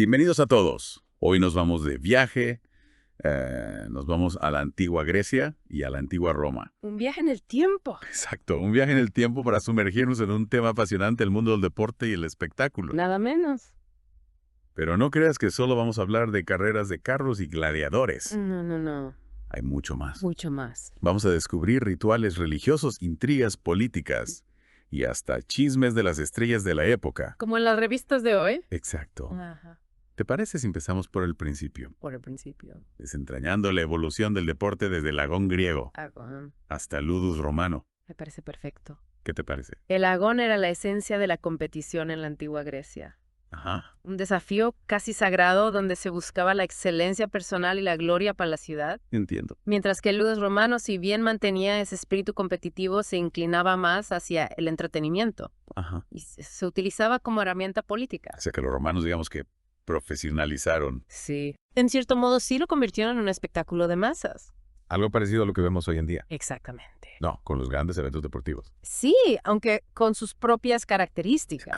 Bienvenidos a todos. Hoy nos vamos de viaje, nos vamos a la antigua Grecia y a la antigua Roma. Un viaje en el tiempo. Exacto, un viaje en el tiempo para sumergirnos en un tema apasionante, el mundo del deporte y el espectáculo. Nada menos. Pero no creas que solo vamos a hablar de carreras de carros y gladiadores. No. Hay mucho más. Mucho más. Vamos a descubrir rituales religiosos, intrigas políticas y hasta chismes de las estrellas de la época. Como en las revistas de hoy. Exacto. Ajá. ¿Te parece si empezamos por el principio? Por el principio. Desentrañando la evolución del deporte desde el agón griego hasta el ludus romano. Me parece perfecto. ¿Qué te parece? El agón era la esencia de la competición en la antigua Grecia. Ajá. Un desafío casi sagrado donde se buscaba la excelencia personal y la gloria para la ciudad. Entiendo. Mientras que el ludus romano, si bien mantenía ese espíritu competitivo, se inclinaba más hacia el entretenimiento. Ajá. Y se utilizaba como herramienta política. O sea que los romanos, digamos que profesionalizaron. Sí. En cierto modo, sí lo convirtieron en un espectáculo de masas. Algo parecido a lo que vemos hoy en día. Exactamente. No, con los grandes eventos deportivos. Sí, aunque con sus propias características.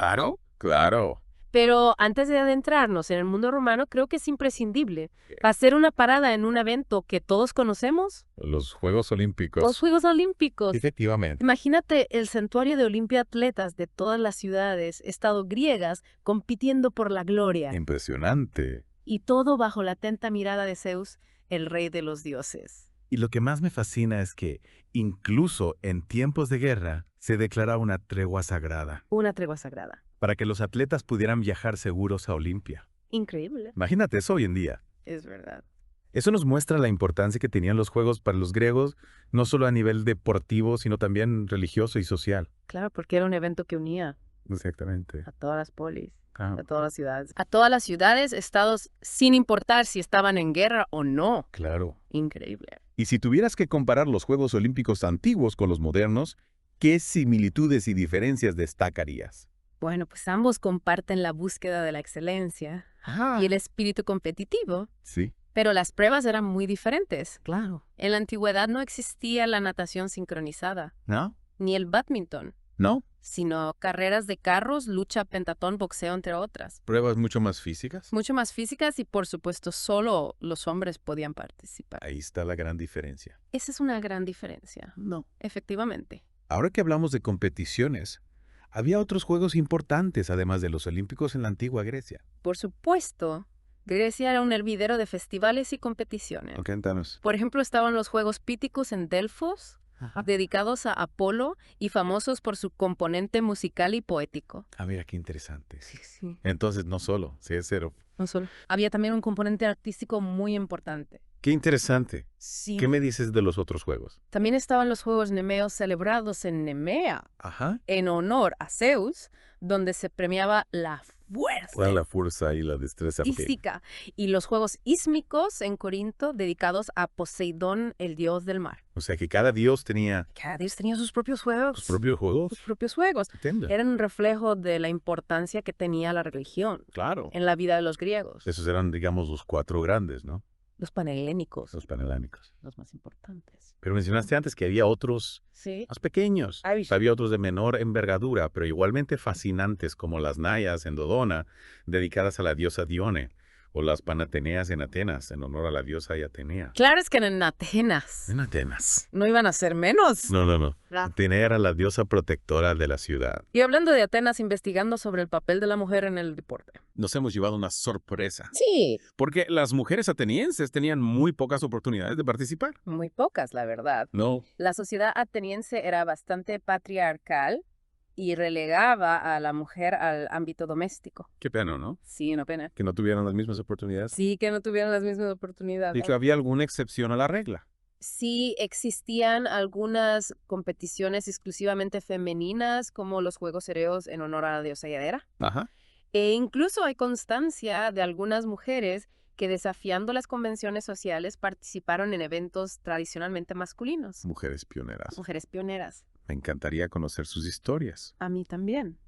Claro. Pero antes de adentrarnos en el mundo romano, creo que es imprescindible hacer una parada en un evento que todos conocemos. Los Juegos Olímpicos. Los Juegos Olímpicos. Efectivamente. Imagínate el santuario de Olimpia atletas de todas las ciudades, estado griegas, compitiendo por la gloria. Impresionante. Y todo bajo la atenta mirada de Zeus, el rey de los dioses. Y lo que más me fascina es que, incluso en tiempos de guerra, se declara una tregua sagrada, Una tregua sagrada. para que los atletas pudieran viajar seguros a Olimpia. Increíble. Imagínate eso hoy en día. Es verdad. Eso nos muestra la importancia que tenían los juegos para los griegos, no solo a nivel deportivo, sino también religioso y social. Claro, porque era un evento que unía Exactamente. a todas las polis, Ah, a todas las ciudades. A todas las ciudades, estados, sin importar si estaban en guerra o no. claro. Increíble. Y si tuvieras que comparar los Juegos Olímpicos antiguos con los modernos, ¿qué similitudes y diferencias destacarías? Bueno, pues ambos comparten la búsqueda de la excelencia y el espíritu competitivo, Sí. pero las pruebas eran muy diferentes. Claro. En la antigüedad no existía la natación sincronizada, ¿No? ni el bádminton, ¿No? sino carreras de carros, lucha, pentatón, boxeo, entre otras. ¿Pruebas mucho más físicas? Mucho más físicas y, por supuesto, solo los hombres podían participar. Ahí está la gran diferencia. Esa es una gran diferencia, No. efectivamente. Ahora que hablamos de competiciones, había otros juegos importantes además de los Olímpicos en la antigua Grecia. Por supuesto, Grecia era un hervidero de festivales y competiciones. Cuéntanos. Por ejemplo, estaban los Juegos Píticos en Delfos, dedicados a Apolo y famosos por su componente musical y poético. Ah, mira, qué interesante. Sí. Entonces, no solo, sí es cero. No solo. Había también un componente artístico muy importante. Qué interesante. Sí. ¿Qué me dices de los otros juegos? También estaban los Juegos Nemeos celebrados en Nemea, Ajá. en honor a Zeus, donde se premiaba la fuerza La fuerza y la destreza. física, y los Juegos Ísmicos en Corinto, dedicados a Poseidón, el dios del mar. O sea que cada dios tenía Cada dios tenía sus propios juegos. sus propios juegos. Sus propios juegos. Entiendo. Eran un reflejo de la importancia que tenía la religión Claro. en la vida de los griegos. Esos eran, digamos, los cuatro grandes, ¿no? Los panhelénicos, Los panhelánicos. los más importantes. Pero mencionaste antes que había otros Sí. más pequeños. Ay. Había otros de menor envergadura, pero igualmente fascinantes, como las Naias en Dodona, dedicadas a la diosa Dione, o las Panateneas en Atenas, en honor a la diosa Atenea. Claro, es que en Atenas En Atenas. no iban a ser menos. No. La- Atenea era la diosa protectora de la ciudad. Y hablando de Atenas, investigando sobre el papel de la mujer en el deporte. Nos hemos llevado una sorpresa, Sí. porque las mujeres atenienses tenían muy pocas oportunidades de participar. Muy pocas, la verdad. No. La sociedad ateniense era bastante patriarcal y relegaba a la mujer al ámbito doméstico. Qué pena, ¿no? Sí, una pena. Que no tuvieran las mismas oportunidades. Sí, que no tuvieron las mismas oportunidades. Y que había alguna excepción a la regla. Sí existían algunas competiciones exclusivamente femeninas, como los Juegos Cereos en honor a la diosa Hera. Ajá. E incluso hay constancia de algunas mujeres que, desafiando las convenciones sociales, participaron en eventos tradicionalmente masculinos. Mujeres pioneras. Mujeres pioneras. Me encantaría conocer sus historias. A mí también.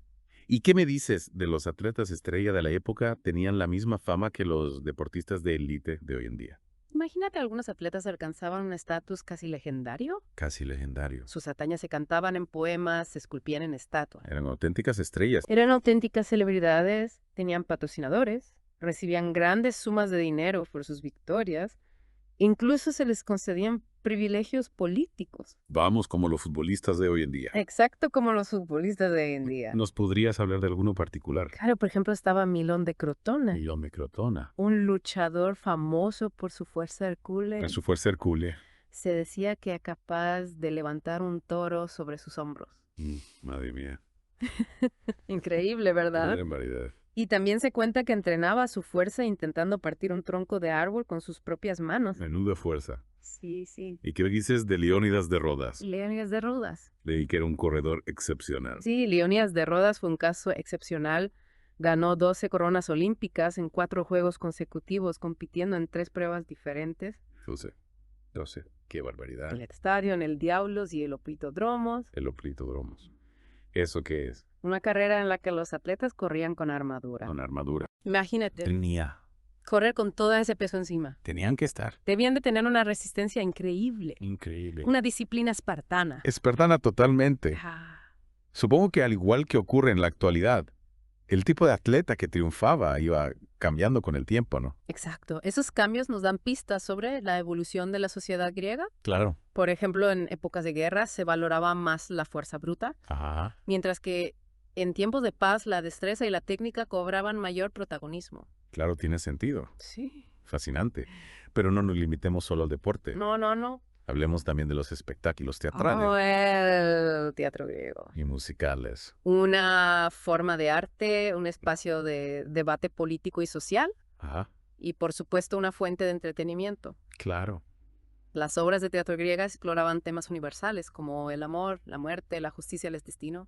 ¿Y qué me dices de los atletas estrella de la época? ¿Tenían la misma fama que los deportistas de élite de hoy en día? Imagínate, algunos atletas alcanzaban un estatus casi legendario. Casi legendarios. Sus hazañas se cantaban en poemas, se esculpían en estatuas. Eran auténticas estrellas. Eran auténticas celebridades, tenían patrocinadores, recibían grandes sumas de dinero por sus victorias, incluso se les concedían privilegios políticos. Vamos como los futbolistas de hoy en día. Exacto como los futbolistas de hoy en día. ¿Nos podrías hablar de alguno particular? Claro, por ejemplo, estaba Milón de Crotona, Milón de Crotona. un luchador famoso por su fuerza hercúlea. Eso fue Hercule. Se decía que era capaz de levantar un toro sobre sus hombros. Madre mía. Increíble, ¿verdad? Qué barbaridad. Y también se cuenta que entrenaba su fuerza intentando partir un tronco de árbol con sus propias manos. Menuda fuerza. Sí, sí. ¿Y qué dices de Leónidas de Rodas? Leónidas de Rodas. Leí que era un corredor excepcional. Sí, Leónidas de Rodas fue un caso excepcional. Ganó 12 coronas olímpicas en 4 juegos consecutivos, compitiendo en 3 pruebas diferentes. 12. Qué barbaridad. El estadio, en el Diablos y el Oplitodromos. El Oplitodromos. ¿Eso qué es? Una carrera en la que los atletas corrían con armadura. Una armadura. Imagínate, Tenía. correr con todo ese peso encima. Tenían que estar. Debían de tener una resistencia increíble. Increíble. Una disciplina espartana. Espartana totalmente. Ah, Supongo que al igual que ocurre en la actualidad, el tipo de atleta que triunfaba iba cambiando con el tiempo, ¿no? exacto. Esos cambios nos dan pistas sobre la evolución de la sociedad griega. Claro. Por ejemplo, en épocas de guerra se valoraba más la fuerza bruta, Ajá. mientras que en tiempos de paz la destreza y la técnica cobraban mayor protagonismo. Claro, tiene sentido. Sí. Fascinante. Pero no nos limitemos solo al deporte. No, no, no. Hablemos también de los espectáculos teatrales Oh, el teatro griego. y musicales. Una forma de arte, un espacio de debate político y social, Ajá. y por supuesto una fuente de entretenimiento. Claro. Las obras de teatro griegas exploraban temas universales como el amor, la muerte, la justicia, el destino.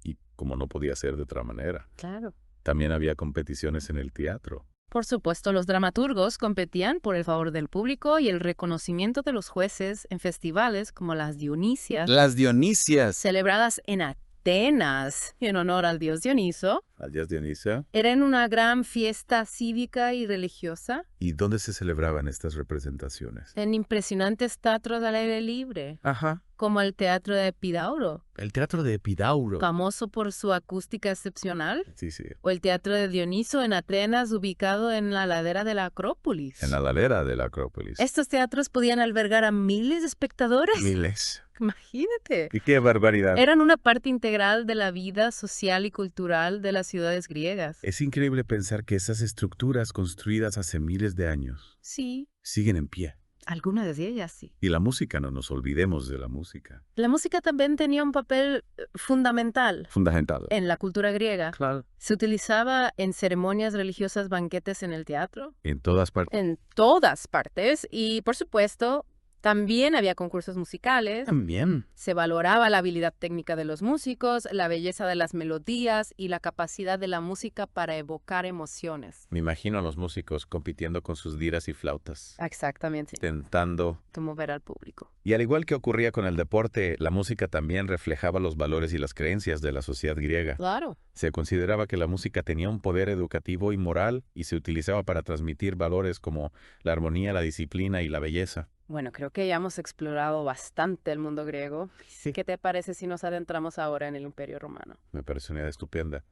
Y como no podía ser de otra manera, Claro. también había competiciones en el teatro. Por supuesto, los dramaturgos competían por el favor del público y el reconocimiento de los jueces en festivales como las Dionisias, Las Dionisias. celebradas en Atenas en honor al dios Dioniso. Al Díaz Dionisia. Eran una gran fiesta cívica y religiosa ¿Y dónde se celebraban estas representaciones? en impresionantes teatros al aire libre, Ajá. como el Teatro de Epidauro, El teatro de Epidauro. famoso por su acústica excepcional, Sí, sí. o el Teatro de Dioniso en Atenas, ubicado en la ladera de la Acrópolis. En la ladera de la Acrópolis. Estos teatros podían albergar a miles de espectadores. Miles. Imagínate. Y qué barbaridad. Eran una parte integral de la vida social y cultural de las ciudades griegas. Es increíble pensar que esas estructuras construidas hace miles de años Sí, siguen en pie. algunas de ellas sí. Y la música, no nos olvidemos de la música. La música también tenía un papel fundamental Fundamental. en la cultura griega. Claro. Se utilizaba en ceremonias religiosas, banquetes en el teatro, En todas partes. en todas partes, y por supuesto también había concursos musicales. También. Se valoraba la habilidad técnica de los músicos, la belleza de las melodías y la capacidad de la música para evocar emociones. Me imagino a los músicos compitiendo con sus liras y flautas, Exactamente, tentando. como ver al público. Y al igual que ocurría con el deporte, la música también reflejaba los valores y las creencias de la sociedad griega. Claro. Se consideraba que la música tenía un poder educativo y moral y se utilizaba para transmitir valores como la armonía, la disciplina y la belleza. Bueno, creo que ya hemos explorado bastante el mundo griego. Sí. ¿Qué te parece si nos adentramos ahora en el Imperio Romano? Me parece una idea estupenda.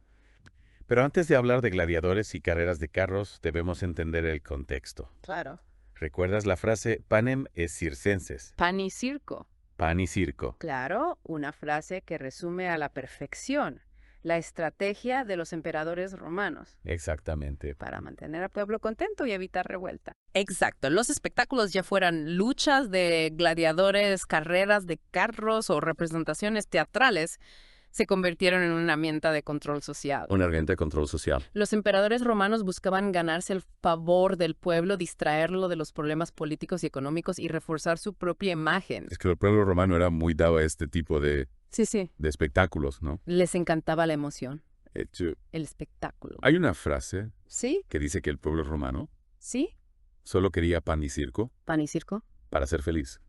Pero antes de hablar de gladiadores y carreras de carros, debemos entender el contexto. Claro. ¿Recuerdas la frase panem es circenses? Pan y circo. Pan y circo. Claro, una frase que resume a la perfección la estrategia de los emperadores romanos Exactamente. para mantener al pueblo contento y evitar revuelta. Exacto, los espectáculos ya fueran luchas de gladiadores, carreras de carros o representaciones teatrales, se convirtieron en una herramienta de control social. Un herramienta de control social. Los emperadores romanos buscaban ganarse el favor del pueblo, distraerlo de los problemas políticos y económicos y reforzar su propia imagen. Es que el pueblo romano era muy dado a este tipo de Sí. espectáculos, ¿no? Les encantaba la emoción, Hecho, el espectáculo. hay una frase ¿Sí? que dice que el pueblo romano ¿Sí? solo quería pan y circo Pan y circo. para ser feliz.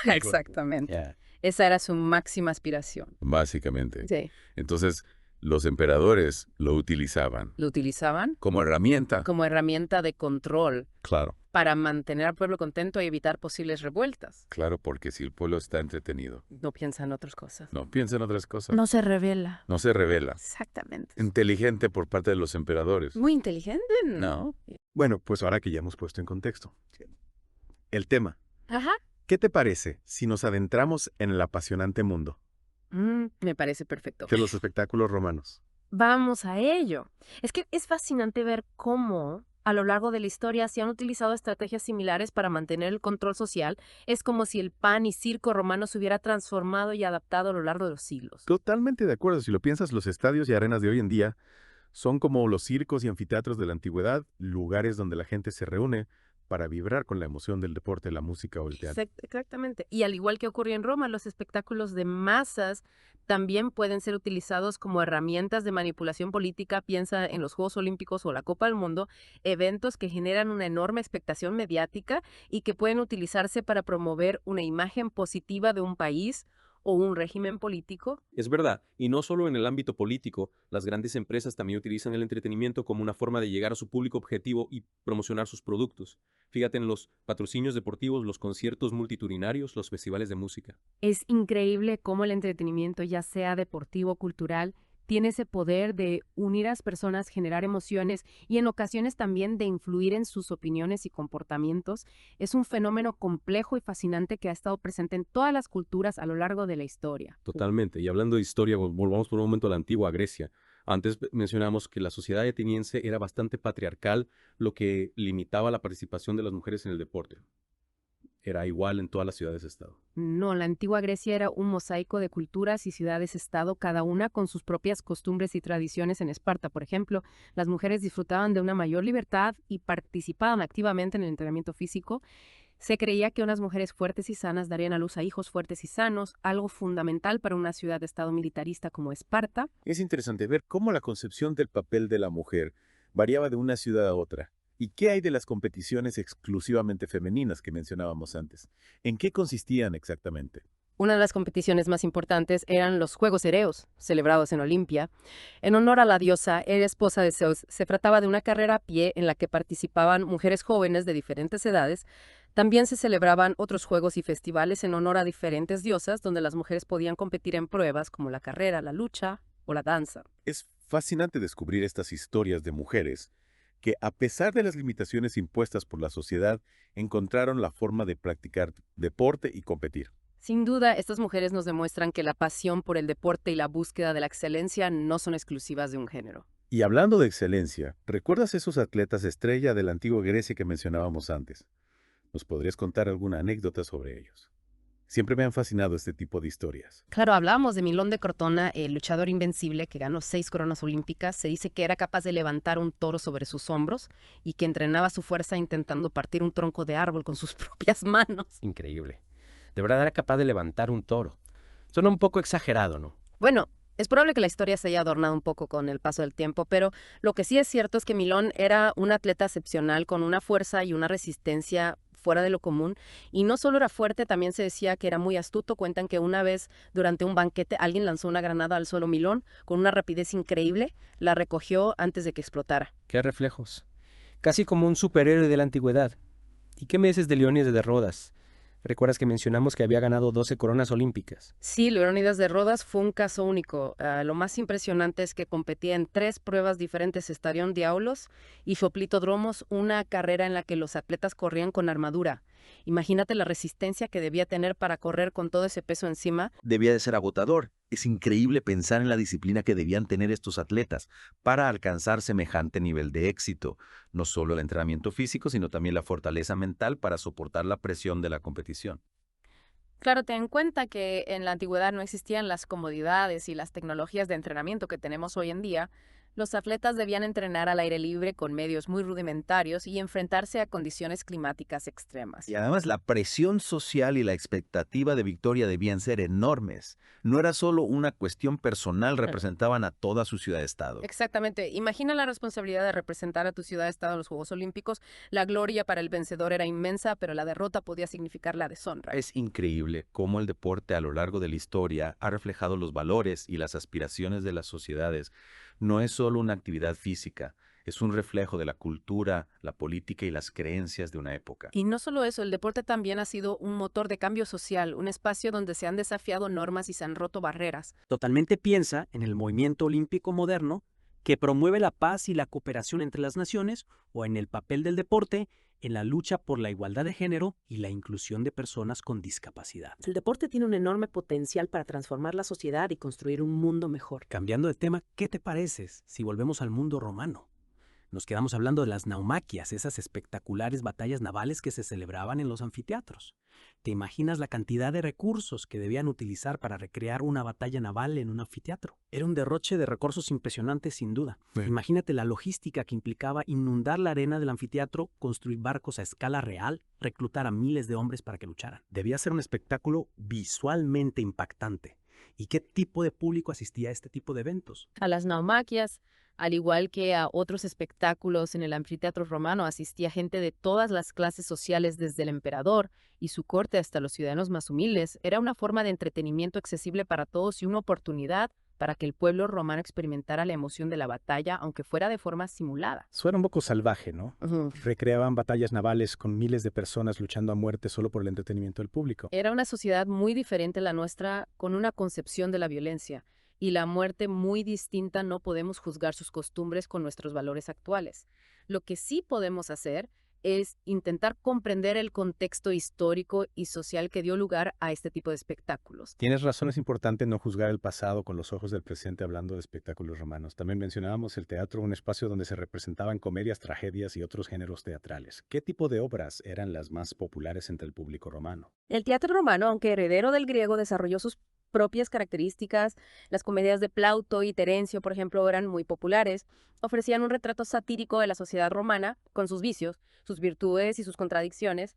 Exactamente. Esa era su máxima aspiración. Básicamente. Sí. Entonces, los emperadores lo utilizaban Lo utilizaban como herramienta. como herramienta de control Claro. para mantener al pueblo contento y evitar posibles revueltas. Claro, porque si el pueblo está entretenido, No piensa en otras cosas. no piensa en otras cosas, No se revela. no se revela. Exactamente. Inteligente por parte de los emperadores. Muy inteligente. No. Bueno, pues ahora que ya hemos puesto en contexto el tema, Ajá. ¿qué te parece si nos adentramos en el apasionante mundo Me parece perfecto. de los espectáculos romanos? Vamos a ello. Es que es fascinante ver cómo a lo largo de la historia se han utilizado estrategias similares para mantener el control social. Es como si el pan y circo romano se hubiera transformado y adaptado a lo largo de los siglos. Totalmente de acuerdo. Si lo piensas, los estadios y arenas de hoy en día son como los circos y anfiteatros de la antigüedad, lugares donde la gente se reúne para vibrar con la emoción del deporte, la música o el teatro. Exactamente. Y al igual que ocurrió en Roma, los espectáculos de masas también pueden ser utilizados como herramientas de manipulación política. Piensa en los Juegos Olímpicos o la Copa del Mundo, eventos que generan una enorme expectación mediática y que pueden utilizarse para promover una imagen positiva de un país o un régimen político. Es verdad, y no solo en el ámbito político, las grandes empresas también utilizan el entretenimiento como una forma de llegar a su público objetivo y promocionar sus productos. Fíjate en los patrocinios deportivos, los conciertos multitudinarios, los festivales de música. Es increíble cómo el entretenimiento, ya sea deportivo o cultural, tiene ese poder de unir a las personas, generar emociones y en ocasiones también de influir en sus opiniones y comportamientos. Es un fenómeno complejo y fascinante que ha estado presente en todas las culturas a lo largo de la historia. Totalmente. Y hablando de historia, volvamos por un momento a la antigua Grecia. Antes mencionamos que la sociedad ateniense era bastante patriarcal, lo que limitaba la participación de las mujeres en el deporte. Era igual en todas las ciudades-estado. No, la antigua Grecia era un mosaico de culturas y ciudades-estado, cada una con sus propias costumbres y tradiciones. En Esparta, por ejemplo, las mujeres disfrutaban de una mayor libertad y participaban activamente en el entrenamiento físico. Se creía que unas mujeres fuertes y sanas darían a luz a hijos fuertes y sanos, algo fundamental para una ciudad-estado militarista como Esparta. Es interesante ver cómo la concepción del papel de la mujer variaba de una ciudad a otra. ¿Y qué hay de las competiciones exclusivamente femeninas que mencionábamos antes? ¿En qué consistían exactamente? Una de las competiciones más importantes eran los Juegos Ereos, celebrados en Olimpia. En honor a la diosa, era esposa de Zeus. Se trataba de una carrera a pie en la que participaban mujeres jóvenes de diferentes edades. También se celebraban otros juegos y festivales en honor a diferentes diosas, donde las mujeres podían competir en pruebas como la carrera, la lucha o la danza. Es fascinante descubrir estas historias de mujeres que, a pesar de las limitaciones impuestas por la sociedad, encontraron la forma de practicar deporte y competir. Sin duda, estas mujeres nos demuestran que la pasión por el deporte y la búsqueda de la excelencia no son exclusivas de un género. Y hablando de excelencia, ¿recuerdas esos atletas estrella de la antigua Grecia que mencionábamos antes? ¿Nos podrías contar alguna anécdota sobre ellos? Siempre me han fascinado este tipo de historias. Claro, hablábamos de Milón de Cortona, el luchador invencible que ganó 6 coronas olímpicas. Se dice que era capaz de levantar un toro sobre sus hombros y que entrenaba su fuerza intentando partir un tronco de árbol con sus propias manos. Increíble. De verdad era capaz de levantar un toro. Suena un poco exagerado, ¿no? Bueno, es probable que la historia se haya adornado un poco con el paso del tiempo, pero lo que sí es cierto es que Milón era un atleta excepcional con una fuerza y una resistencia fuera de lo común, y no solo era fuerte, también se decía que era muy astuto. Cuentan que una vez durante un banquete alguien lanzó una granada al suelo Milón con una rapidez increíble, la recogió antes de que explotara. ¡Qué reflejos! Casi como un superhéroe de la antigüedad. ¿Y qué me dices de Leónidas de Rodas? ¿Recuerdas que mencionamos que había ganado 12 coronas olímpicas? Sí, Leónidas de Rodas fue un caso único. Lo más impresionante es que competía en 3 pruebas diferentes: Estarión Diaulos y Foplitodromos, una carrera en la que los atletas corrían con armadura. Imagínate la resistencia que debía tener para correr con todo ese peso encima. Debía de ser agotador. Es increíble pensar en la disciplina que debían tener estos atletas para alcanzar semejante nivel de éxito. No solo el entrenamiento físico, sino también la fortaleza mental para soportar la presión de la competición. Claro, ten en cuenta que en la antigüedad no existían las comodidades y las tecnologías de entrenamiento que tenemos hoy en día. Los atletas debían entrenar al aire libre con medios muy rudimentarios y enfrentarse a condiciones climáticas extremas. Y además la presión social y la expectativa de victoria debían ser enormes. No era solo una cuestión personal, representaban a toda su ciudad-estado. Exactamente. Imagina la responsabilidad de representar a tu ciudad-estado en los Juegos Olímpicos. La gloria para el vencedor era inmensa, pero la derrota podía significar la deshonra. Es increíble cómo el deporte a lo largo de la historia ha reflejado los valores y las aspiraciones de las sociedades. No es solo una actividad física, Es un reflejo de la cultura, la política y las creencias de una época. Y no solo eso, el deporte también ha sido un motor de cambio social, un espacio donde se han desafiado normas y se han roto barreras. Totalmente piensa en el movimiento olímpico moderno que promueve la paz y la cooperación entre las naciones, o en el papel del deporte en la lucha por la igualdad de género y la inclusión de personas con discapacidad. El deporte tiene un enorme potencial para transformar la sociedad y construir un mundo mejor. Cambiando de tema, ¿qué te pareces si volvemos al mundo romano? Nos quedamos hablando de las naumaquias, esas espectaculares batallas navales que se celebraban en los anfiteatros. ¿Te imaginas la cantidad de recursos que debían utilizar para recrear una batalla naval en un anfiteatro? Era un derroche de recursos impresionante sin duda. Sí. Imagínate la logística que implicaba inundar la arena del anfiteatro, construir barcos a escala real, reclutar a miles de hombres para que lucharan. Debía ser un espectáculo visualmente impactante. ¿Y qué tipo de público asistía a este tipo de eventos? A las naumaquias, al igual que a otros espectáculos en el anfiteatro romano, asistía gente de todas las clases sociales, desde el emperador y su corte hasta los ciudadanos más humildes. Era una forma de entretenimiento accesible para todos y una oportunidad para que el pueblo romano experimentara la emoción de la batalla, aunque fuera de forma simulada. Suena un poco salvaje, ¿no? Recreaban batallas navales con miles de personas luchando a muerte solo por el entretenimiento del público. Era una sociedad muy diferente a la nuestra, con una concepción de la violencia y la muerte muy distinta. No podemos juzgar sus costumbres con nuestros valores actuales. Lo que sí podemos hacer es intentar comprender el contexto histórico y social que dio lugar a este tipo de espectáculos. Tienes razón, es importante no juzgar el pasado con los ojos del presente hablando de espectáculos romanos. También mencionábamos el teatro, un espacio donde se representaban comedias, tragedias y otros géneros teatrales. ¿Qué tipo de obras eran las más populares entre el público romano? El teatro romano, aunque heredero del griego, desarrolló sus propias características. Las comedias de Plauto y Terencio, por ejemplo, eran muy populares. Ofrecían un retrato satírico de la sociedad romana, con sus vicios, sus virtudes y sus contradicciones.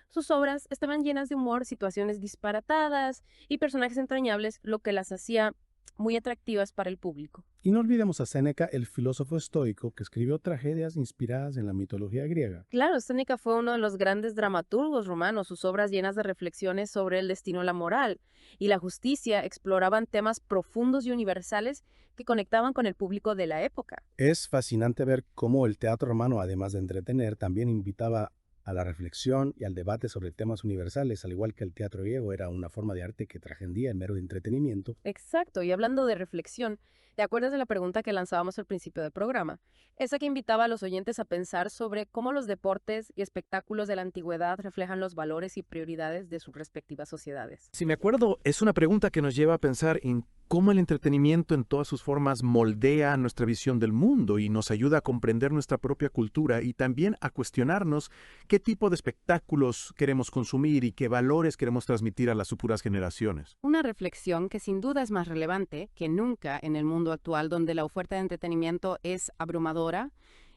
Sus obras estaban llenas de humor, situaciones disparatadas y personajes entrañables, lo que las hacía muy atractivas para el público. Y no olvidemos a Séneca, el filósofo estoico que escribió tragedias inspiradas en la mitología griega. Claro, Séneca fue uno de los grandes dramaturgos romanos. Sus obras, llenas de reflexiones sobre el destino, la moral y la justicia, exploraban temas profundos y universales que conectaban con el público de la época. Es fascinante ver cómo el teatro romano, además de entretener, también invitaba a la reflexión y al debate sobre temas universales, al igual que el teatro griego era una forma de arte que trascendía el mero entretenimiento. Exacto, y hablando de reflexión, ¿te acuerdas de la pregunta que lanzábamos al principio del programa? Esa que invitaba a los oyentes a pensar sobre cómo los deportes y espectáculos de la antigüedad reflejan los valores y prioridades de sus respectivas sociedades. Si me acuerdo, es una pregunta que nos lleva a pensar en cómo el entretenimiento en todas sus formas moldea nuestra visión del mundo y nos ayuda a comprender nuestra propia cultura y también a cuestionarnos qué tipo de espectáculos queremos consumir y qué valores queremos transmitir a las futuras generaciones. Una reflexión que sin duda es más relevante que nunca en el mundo actual, donde la oferta de entretenimiento es abrumadora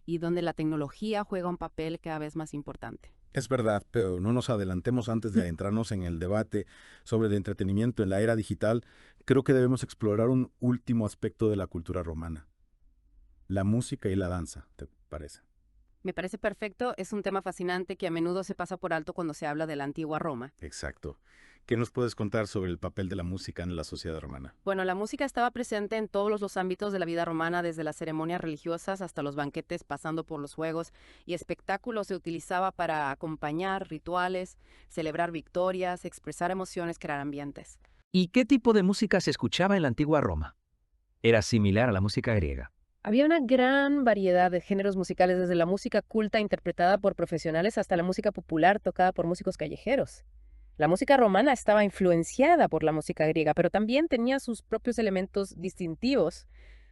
y donde la tecnología juega un papel cada vez más importante. Es verdad, pero no nos adelantemos antes de adentrarnos en el debate sobre el entretenimiento en la era digital. Creo que debemos explorar un último aspecto de la cultura romana: la música y la danza, ¿te parece? Me parece perfecto, es un tema fascinante que a menudo se pasa por alto cuando se habla de la antigua Roma. Exacto. ¿Qué nos puedes contar sobre el papel de la música en la sociedad romana? Bueno, la música estaba presente en todos los ámbitos de la vida romana, desde las ceremonias religiosas hasta los banquetes, pasando por los juegos y espectáculos. Se utilizaba para acompañar rituales, celebrar victorias, expresar emociones, crear ambientes. ¿Y qué tipo de música se escuchaba en la antigua Roma? Era similar a la música griega. Había una gran variedad de géneros musicales, desde la música culta interpretada por profesionales hasta la música popular tocada por músicos callejeros. La música romana estaba influenciada por la música griega, pero también tenía sus propios elementos distintivos.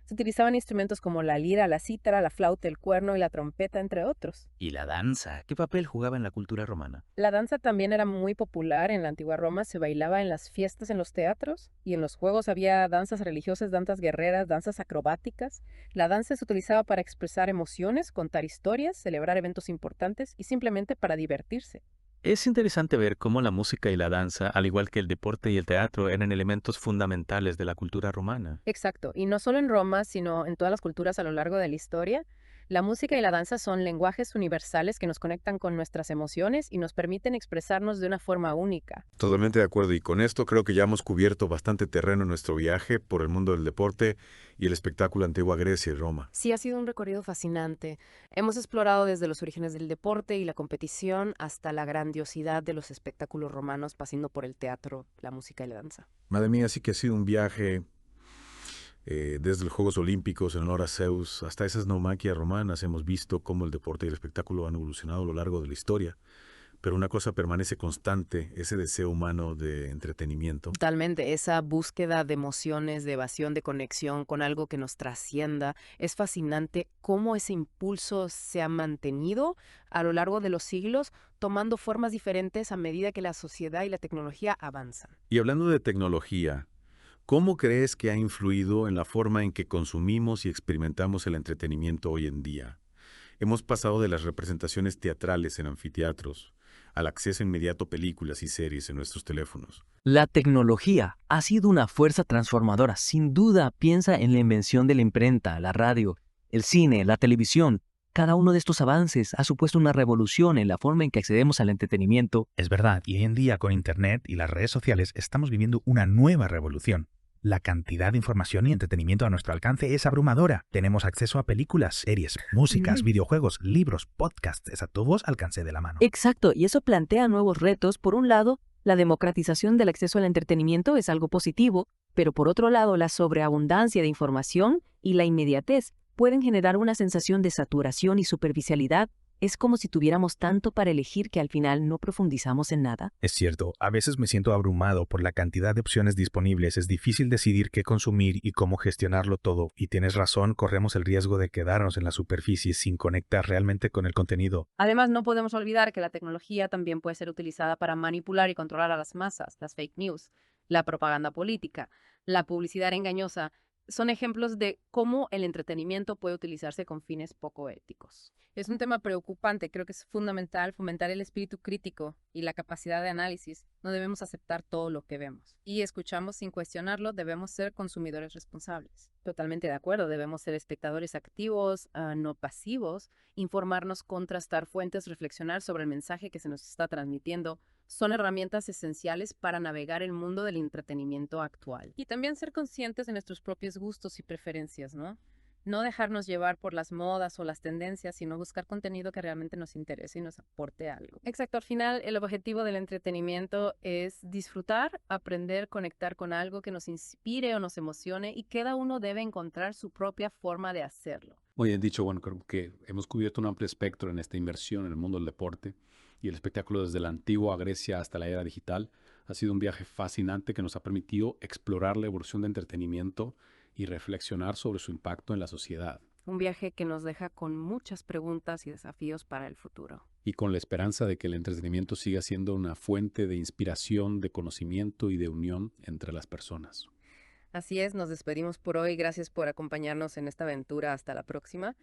Se utilizaban instrumentos como la lira, la cítara, la flauta, el cuerno y la trompeta, entre otros. ¿Y la danza? ¿Qué papel jugaba en la cultura romana? La danza también era muy popular en la antigua Roma. Se bailaba en las fiestas, en los teatros y en los juegos. Había danzas religiosas, danzas guerreras, danzas acrobáticas. La danza se utilizaba para expresar emociones, contar historias, celebrar eventos importantes y simplemente para divertirse. Es interesante ver cómo la música y la danza, al igual que el deporte y el teatro, eran elementos fundamentales de la cultura romana. Exacto, y no solo en Roma, sino en todas las culturas a lo largo de la historia. La música y la danza son lenguajes universales que nos conectan con nuestras emociones y nos permiten expresarnos de una forma única. Totalmente de acuerdo, y con esto creo que ya hemos cubierto bastante terreno en nuestro viaje por el mundo del deporte y el espectáculo antigua Grecia y Roma. Sí, ha sido un recorrido fascinante. Hemos explorado desde los orígenes del deporte y la competición hasta la grandiosidad de los espectáculos romanos, pasando por el teatro, la música y la danza. Madre mía, sí que ha sido un viaje desde los Juegos Olímpicos en honor a Zeus hasta esas naumaquias romanas. Hemos visto cómo el deporte y el espectáculo han evolucionado a lo largo de la historia. Pero una cosa permanece constante, ese deseo humano de entretenimiento. Totalmente, esa búsqueda de emociones, de evasión, de conexión con algo que nos trascienda. Es fascinante cómo ese impulso se ha mantenido a lo largo de los siglos, tomando formas diferentes a medida que la sociedad y la tecnología avanzan. Y hablando de tecnología, ¿cómo crees que ha influido en la forma en que consumimos y experimentamos el entretenimiento hoy en día? Hemos pasado de las representaciones teatrales en anfiteatros al acceso inmediato a películas y series en nuestros teléfonos. La tecnología ha sido una fuerza transformadora. Sin duda, piensa en la invención de la imprenta, la radio, el cine, la televisión. Cada uno de estos avances ha supuesto una revolución en la forma en que accedemos al entretenimiento. Es verdad, y hoy en día con Internet y las redes sociales estamos viviendo una nueva revolución. La cantidad de información y entretenimiento a nuestro alcance es abrumadora. Tenemos acceso a películas, series, músicas, videojuegos, libros, podcasts, es a tu voz alcance de la mano. Exacto, y eso plantea nuevos retos. Por un lado, la democratización del acceso al entretenimiento es algo positivo, pero por otro lado, la sobreabundancia de información y la inmediatez pueden generar una sensación de saturación y superficialidad. Es como si tuviéramos tanto para elegir que al final no profundizamos en nada. Es cierto, a veces me siento abrumado por la cantidad de opciones disponibles. Es difícil decidir qué consumir y cómo gestionarlo todo. Y tienes razón, corremos el riesgo de quedarnos en la superficie sin conectar realmente con el contenido. Además, no podemos olvidar que la tecnología también puede ser utilizada para manipular y controlar a las masas. Las fake news, la propaganda política, la publicidad engañosa son ejemplos de cómo el entretenimiento puede utilizarse con fines poco éticos. Es un tema preocupante. Creo que es fundamental fomentar el espíritu crítico y la capacidad de análisis. No debemos aceptar todo lo que vemos y escuchamos sin cuestionarlo. Debemos ser consumidores responsables. Totalmente de acuerdo. Debemos ser espectadores activos, no pasivos, informarnos, contrastar fuentes, reflexionar sobre el mensaje que se nos está transmitiendo. Son herramientas esenciales para navegar el mundo del entretenimiento actual. Y también ser conscientes de nuestros propios gustos y preferencias, ¿no? No dejarnos llevar por las modas o las tendencias, sino buscar contenido que realmente nos interese y nos aporte algo. Exacto, al final el objetivo del entretenimiento es disfrutar, aprender, conectar con algo que nos inspire o nos emocione, y cada uno debe encontrar su propia forma de hacerlo. Muy bien dicho, bueno, creo que hemos cubierto un amplio espectro en esta inversión en el mundo del deporte y el espectáculo desde la antigua Grecia hasta la era digital. Ha sido un viaje fascinante que nos ha permitido explorar la evolución de entretenimiento y reflexionar sobre su impacto en la sociedad. Un viaje que nos deja con muchas preguntas y desafíos para el futuro. Y con la esperanza de que el entretenimiento siga siendo una fuente de inspiración, de conocimiento y de unión entre las personas. Así es, nos despedimos por hoy. Gracias por acompañarnos en esta aventura. Hasta la próxima.